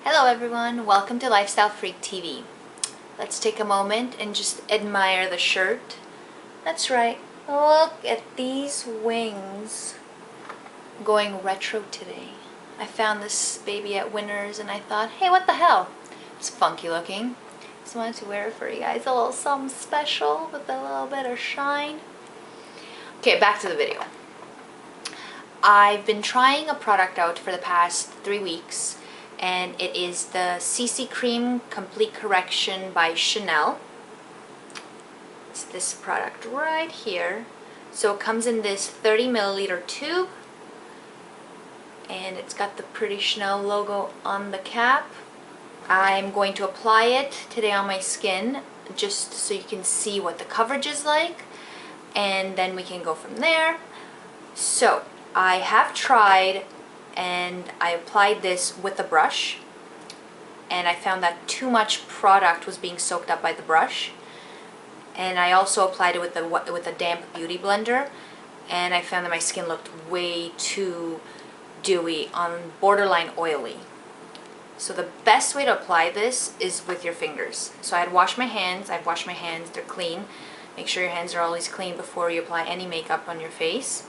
Hello everyone, welcome to Lifestyle Freak TV. Let's take a moment and just admire the shirt. That's right, look at these wings. Going retro today. I found this baby at Winners and I thought, hey, what the hell? It's funky looking. Just wanted to wear it for you guys. A little something special with a little bit of shine. Okay, back to the video. I've been trying a product out for the past 3 weeks. And it is the CC Cream Complete Correction by Chanel. It's this product right here. So it comes in this 30 milliliter tube. And it's got the pretty Chanel logo on the cap. I'm going to apply it today on my skin just so you can see what the coverage is like. And then we can go from there. So I have tried and I applied this with a brush and I found that too much product was being soaked up by the brush, and I also applied it with a damp beauty blender and I found that my skin looked way too dewy, on borderline oily. So the best way to apply this is with your fingers. So I've washed my hands, they're clean. Make sure your hands are always clean before you apply any makeup on your face.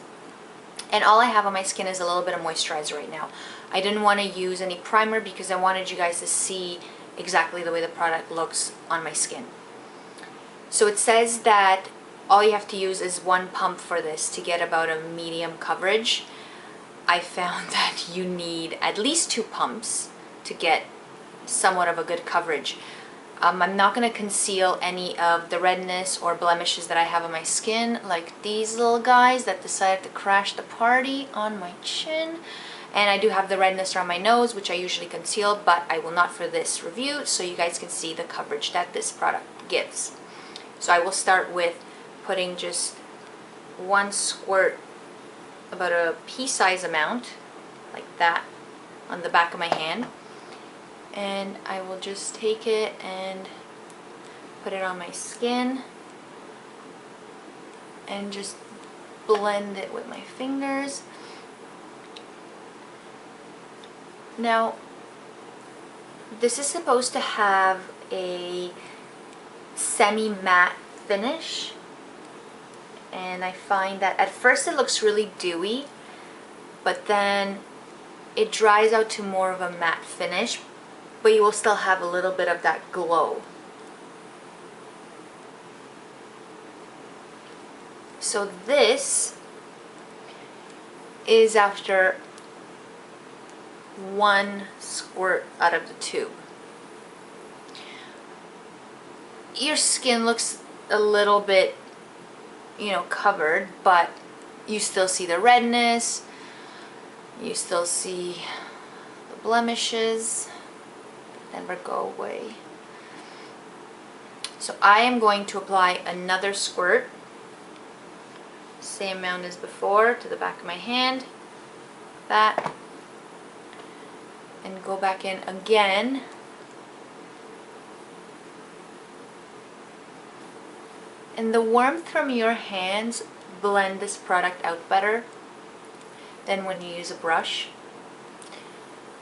And all I have on my skin is a little bit of moisturizer right now. I didn't want to use any primer because I wanted you guys to see exactly the way the product looks on my skin. So it says that all you have to use is 1 pump for this to get about a medium coverage. I found that you need at least 2 pumps to get somewhat of a good coverage. I'm not going to conceal any of the redness or blemishes that I have on my skin, like these little guys that decided to crash the party on my chin. And I do have the redness around my nose, which I usually conceal, but I will not for this review, so you guys can see the coverage that this product gives. So I will start with putting just 1 squirt, about a pea-size amount, like that, on the back of my hand. And I will just take it and put it on my skin and just blend it with my fingers. Now, this is supposed to have a semi-matte finish, and I find that at first it looks really dewy, but then it dries out to more of a matte finish, but you will still have a little bit of that glow. So this is after 1 squirt out of the tube. Your skin looks a little bit, covered, but you still see the redness, you still see the blemishes. Never go away. So I am going to apply another squirt, same amount as before, to the back of my hand, that, and go back in again. And the warmth from your hands blend this product out better than when you use a brush.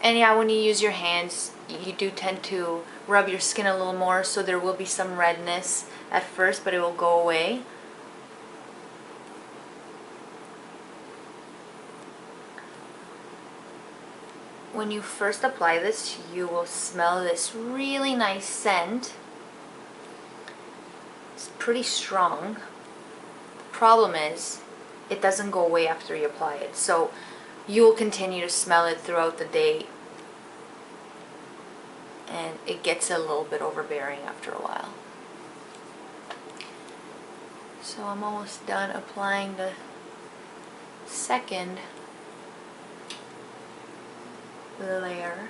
And yeah, when you use your hands, you do tend to rub your skin a little more, so there will be some redness at first, but it will go away. When you first apply this, you will smell this really nice scent. It's pretty strong. The problem is, it doesn't go away after you apply it. So you will continue to smell it throughout the day, and it gets a little bit overbearing after a while. So I'm almost done applying the second layer.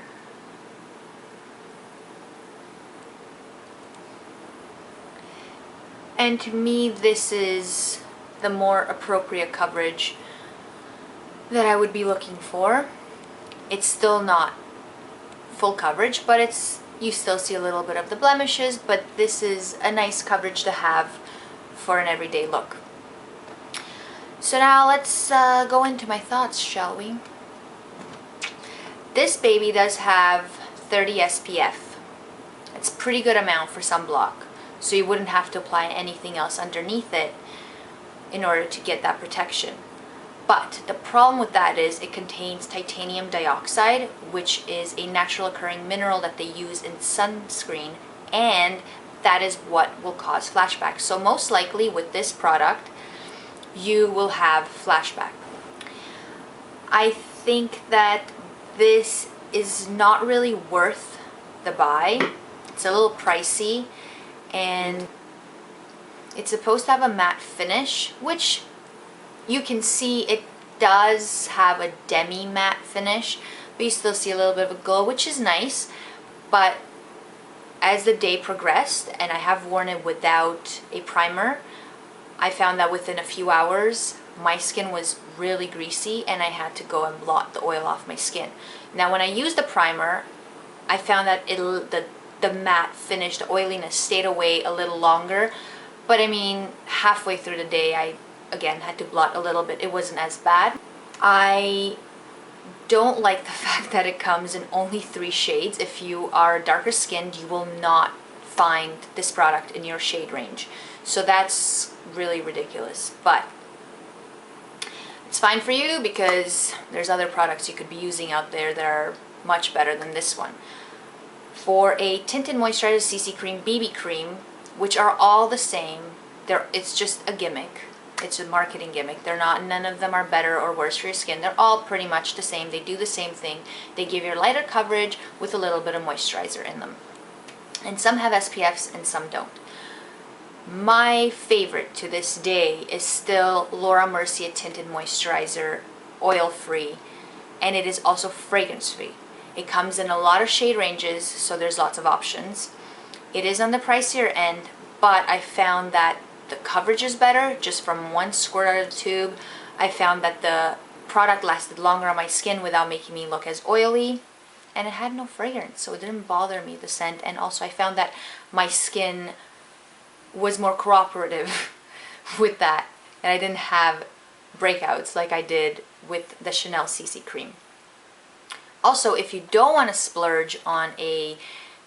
And to me, this is the more appropriate coverage that I would be looking for. It's still not full coverage, but you still see a little bit of the blemishes, but this is a nice coverage to have for an everyday look. So now let's go into my thoughts, shall we? This baby does have 30 SPF. It's a pretty good amount for sunblock, so you wouldn't have to apply anything else underneath it in order to get that protection. But the problem with that is it contains titanium dioxide, which is a natural occurring mineral that they use in sunscreen, and that is what will cause flashbacks. So most likely with this product, you will have flashback. I think that this is not really worth the buy. It's a little pricey, and it's supposed to have a matte finish, which you can see it does have a demi matte finish, but you still see a little bit of a glow, which is nice. But as the day progressed, and I have worn it without a primer, I found that within a few hours my skin was really greasy and I had to go and blot the oil off my skin. Now when I used the primer, I found that the matte finish, the oiliness stayed away a little longer, but I mean halfway through the day I again had to blot a little bit. It wasn't as bad. I don't like the fact that it comes in only 3 shades. If you are darker skinned, you will not find this product in your shade range. So that's really ridiculous, but it's fine for you because there's other products you could be using out there that are much better than this one. For a tinted moisturizer, CC cream, BB cream, which are all the same, it's just a gimmick. It's a marketing gimmick. None of them are better or worse for your skin. They're all pretty much the same. They do the same thing. They give you lighter coverage with a little bit of moisturizer in them. And some have SPFs and some don't. My favorite to this day is still Laura Mercier Tinted Moisturizer, oil-free, and it is also fragrance-free. It comes in a lot of shade ranges, so there's lots of options. It is on the pricier end, but I found that the coverage is better just from one squirt out of the tube. I found that the product lasted longer on my skin without making me look as oily, and it had no fragrance, so it didn't bother me, the scent. And also I found that my skin was more cooperative with that, and I didn't have breakouts like I did with the Chanel CC cream. Also, if you don't want to splurge on a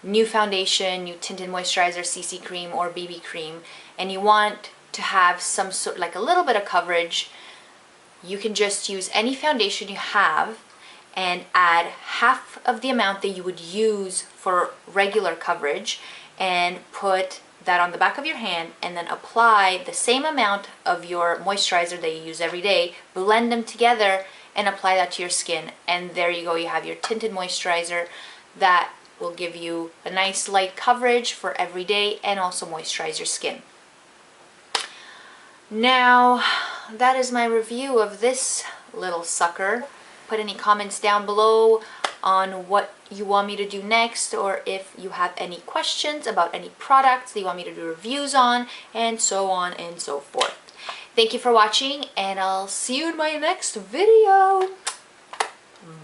new foundation, new tinted moisturizer, CC cream or BB cream, and you want to have some sort, like a little bit of coverage, you can just use any foundation you have and add half of the amount that you would use for regular coverage and put that on the back of your hand, and then apply the same amount of your moisturizer that you use every day, blend them together and apply that to your skin, and there you go, you have your tinted moisturizer that will give you a nice light coverage for every day and also moisturize your skin. Now that is my review of this little sucker. Put any comments down below on what you want me to do next, or if you have any questions about any products that you want me to do reviews on, and so on and so forth. Thank you for watching, and I'll see you in my next video.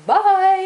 Bye!